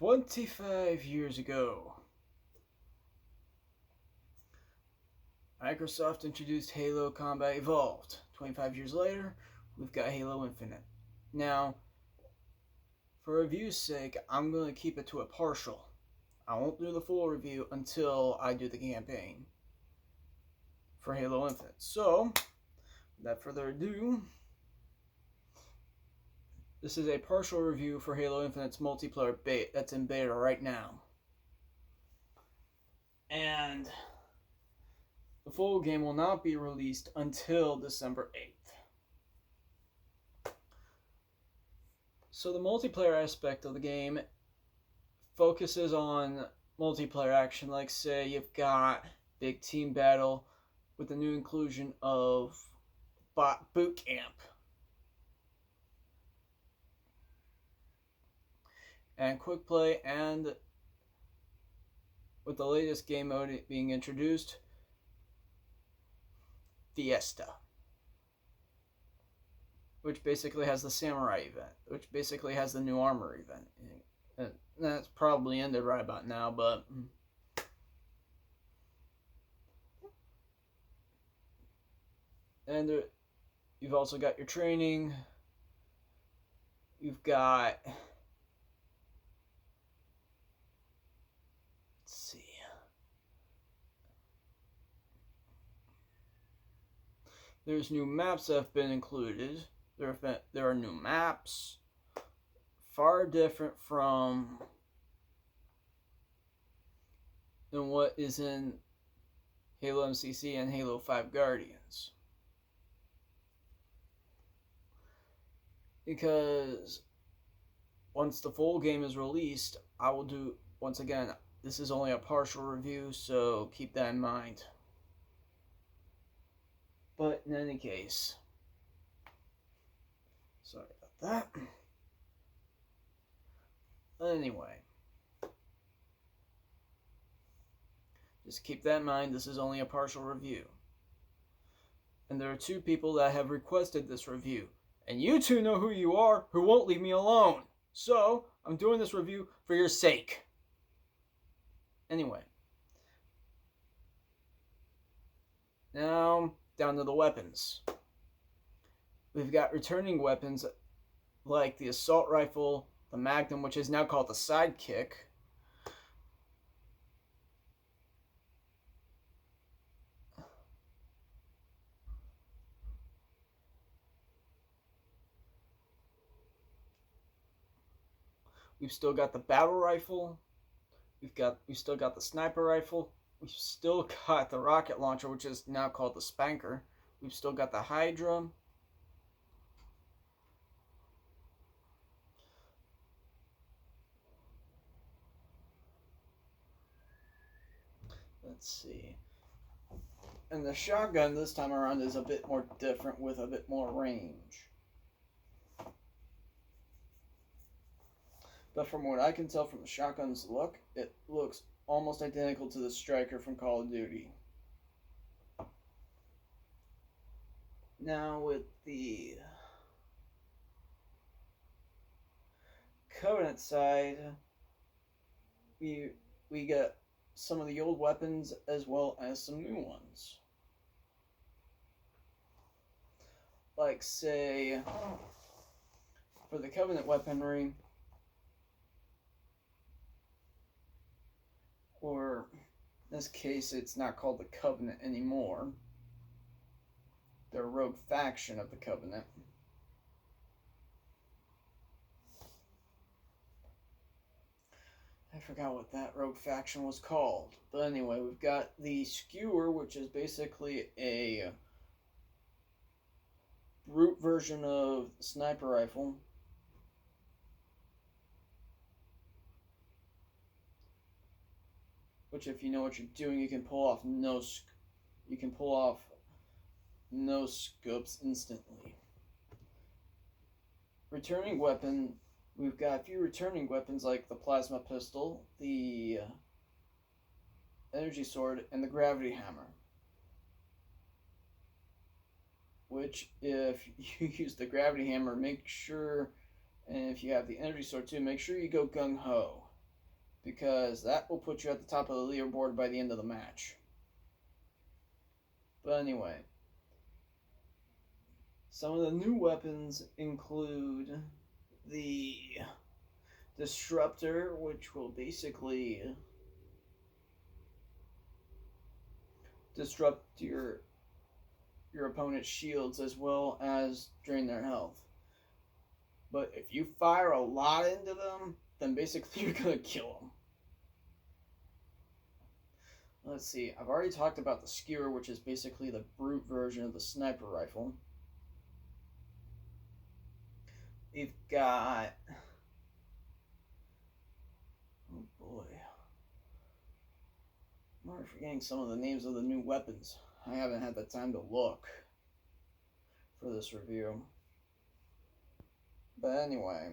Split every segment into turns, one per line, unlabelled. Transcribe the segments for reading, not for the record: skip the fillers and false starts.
25 years ago, Microsoft introduced Halo Combat Evolved. 25 years later, we've got Halo Infinite. Now, for review's sake, I'm going to keep it to a partial. I won't do the full review until I do the campaign for Halo Infinite. So, without further ado, this is a partial review for Halo Infinite's multiplayer beta that's in beta right now. And the full game will not be released until December 8th. So the multiplayer aspect of the game focuses on multiplayer action, like say you've got big team battle with the new inclusion of bot boot camp. And quick play, and with the latest game mode being introduced, Fiesta, which basically has the samurai event, which basically has the new armor event. And that's probably ended right about now, but and you've also got your training. You've got, there's new maps that have been included. There are new maps, far different than what is in Halo MCC and Halo 5 Guardians. Because once the full game is released, I will do, once again, this is only a partial review, so keep that in mind. But in any case, sorry about that. Anyway, just keep that in mind, this is only a partial review. And there are two people that have requested this review. And you two know who you are, who won't leave me alone. So, I'm doing this review for your sake. Anyway. Now, down to the weapons. We've got returning weapons like the assault rifle, the Magnum, which is now called the Sidekick. We've still got the battle rifle. We've still got the sniper rifle. We've still got the rocket launcher, which is now called the Spanker. We've still got the Hydra. Let's see. And the shotgun this time around is a bit more different with a bit more range. But from what I can tell from the shotgun's look, it looks almost identical to the Striker from Call of Duty. Now with the Covenant side, we got some of the old weapons as well as some new ones. Like say, for the Covenant weaponry, or in this case, it's not called the Covenant anymore. They're a rogue faction of the Covenant. I forgot what that rogue faction was called. But anyway, we've got the Skewer, which is basically a brute version of the sniper rifle. Which, if you know what you're doing, you can pull off no scopes instantly. Returning weapon, we've got a few returning weapons like the plasma pistol, the energy sword, and the gravity hammer. Which, if you use the gravity hammer, make sure, and if you have the energy sword too, make sure you go gung-ho. because that will put you at the top of the leaderboard by the end of the match. But anyway, some of the new weapons include the Disruptor, which will basically disrupt your opponent's shields as well as drain their health. But if you fire a lot into them, then basically you're going to kill them. Let's see, I've already talked about the Skewer, which is basically the brute version of the sniper rifle. We've got... oh boy. I'm already forgetting some of the names of the new weapons. I haven't had the time to look for this review. But anyway.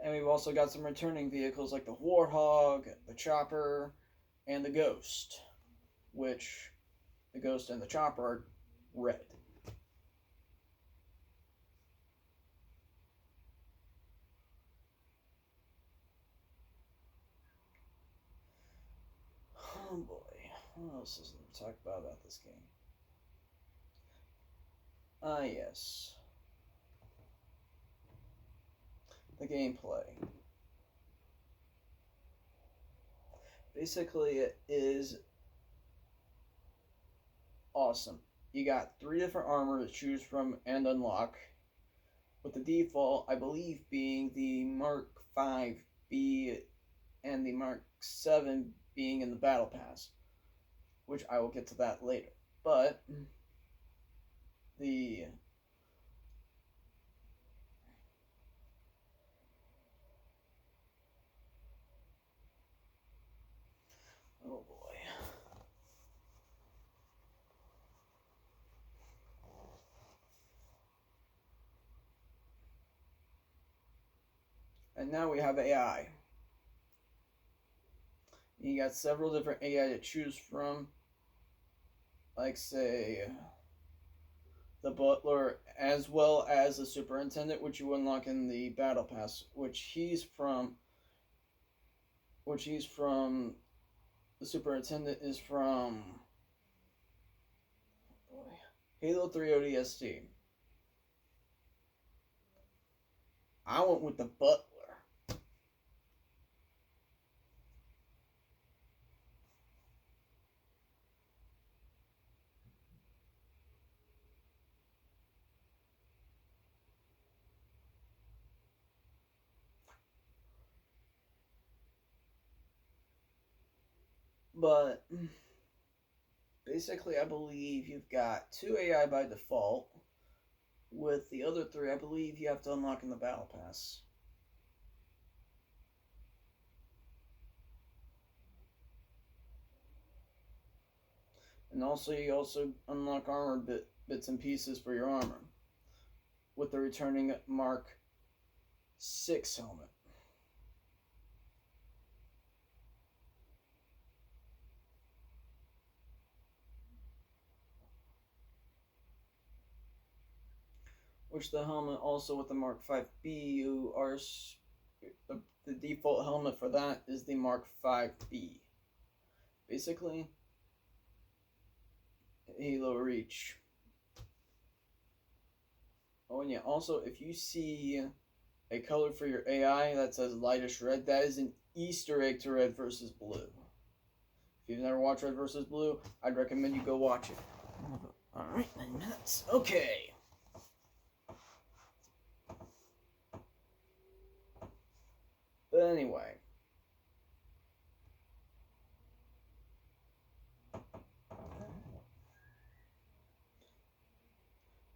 And we've also got some returning vehicles like the Warthog, the Chopper, and the Ghost. Which, the Ghost and the Chopper are red. Oh boy, what else is there to talk about this game? Yes. The gameplay. Basically, it is awesome. You got 3 different armor to choose from and unlock, with the default, I believe, being the Mark 5B and the Mark 7 being in the Battle Pass, which I will get to that later. But the oh boy. And now we have AI. You got several different AI to choose from, like say the Butler, as well as the Superintendent, which you unlock in the Battle Pass, which he's from. The Superintendent is from Halo 3 ODST. I went with the Butler. But basically, I believe you've got 2 AI by default. With the other 3, I believe you have to unlock in the Battle Pass. And also, you also unlock armor bits and pieces for your armor with the returning Mark 6 helmet. Which the helmet also with the Mark 5B, you are the default helmet for that is the Mark 5B. Basically, Halo Reach. Oh, and yeah, also, if you see a color for your AI that says lightish red, that is an Easter egg to Red vs. Blue. If you've never watched Red vs. Blue, I'd recommend you go watch it. Alright, 9 minutes. Okay. But anyway.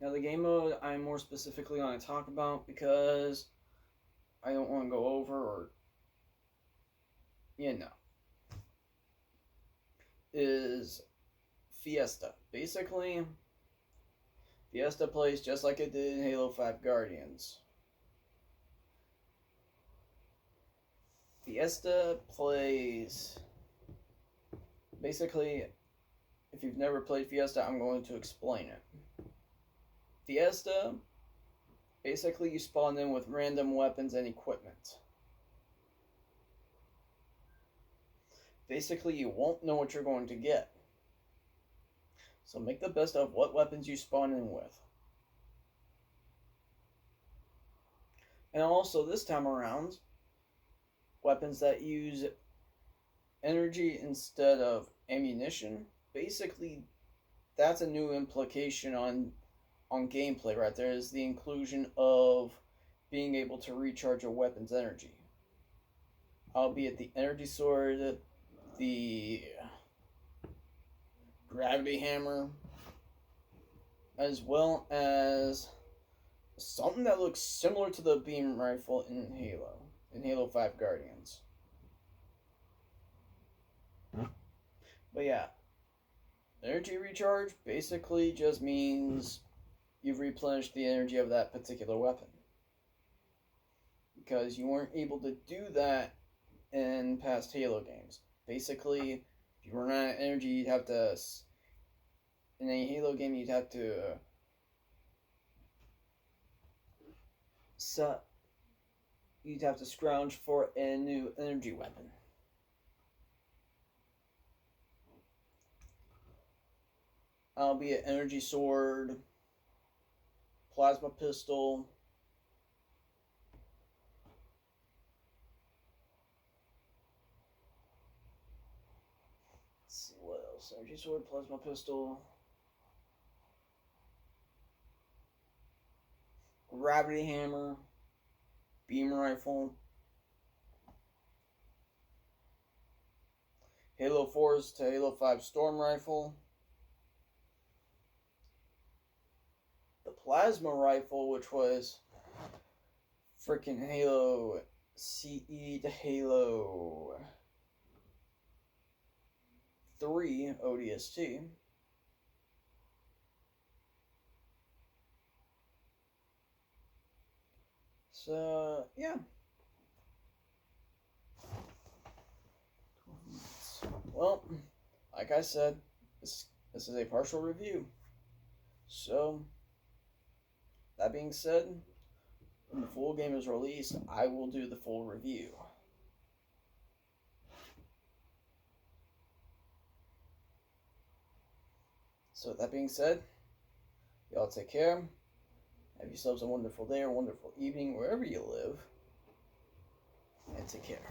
Now the game mode I'm more specifically going to talk about because I don't want to go over or, is Fiesta. Basically, Fiesta plays just like it did in Halo 5 Guardians. Fiesta plays... Basically, if you've never played Fiesta, I'm going to explain it. Fiesta basically you spawn in with random weapons and equipment. Basically, you won't know what you're going to get. So make the best of what weapons you spawn in with. And also, this time around, weapons that use energy instead of ammunition. Basically, that's a new implication on gameplay right there, is the inclusion of being able to recharge a weapon's energy. Albeit the energy sword, the gravity hammer, as well as something that looks similar to the beam rifle in Halo 5 Guardians. But yeah, energy recharge basically just means you've replenished the energy of that particular weapon. Because you weren't able to do that in past Halo games. Basically, if you run out of energy, you'd have to, in a Halo game, you'd have to scrounge for a new energy weapon. Albeit energy sword, plasma pistol, let's see what else. Energy sword, plasma pistol, gravity hammer, beam rifle. Halo 4's to Halo 5 storm rifle. The plasma rifle, which was freaking Halo CE to Halo 3 ODST. So, yeah. Well, like I said, this is a partial review. So, that being said, when the full game is released, I will do the full review. So, that being said, y'all take care. Have yourselves a wonderful day or wonderful evening wherever you live. And take care.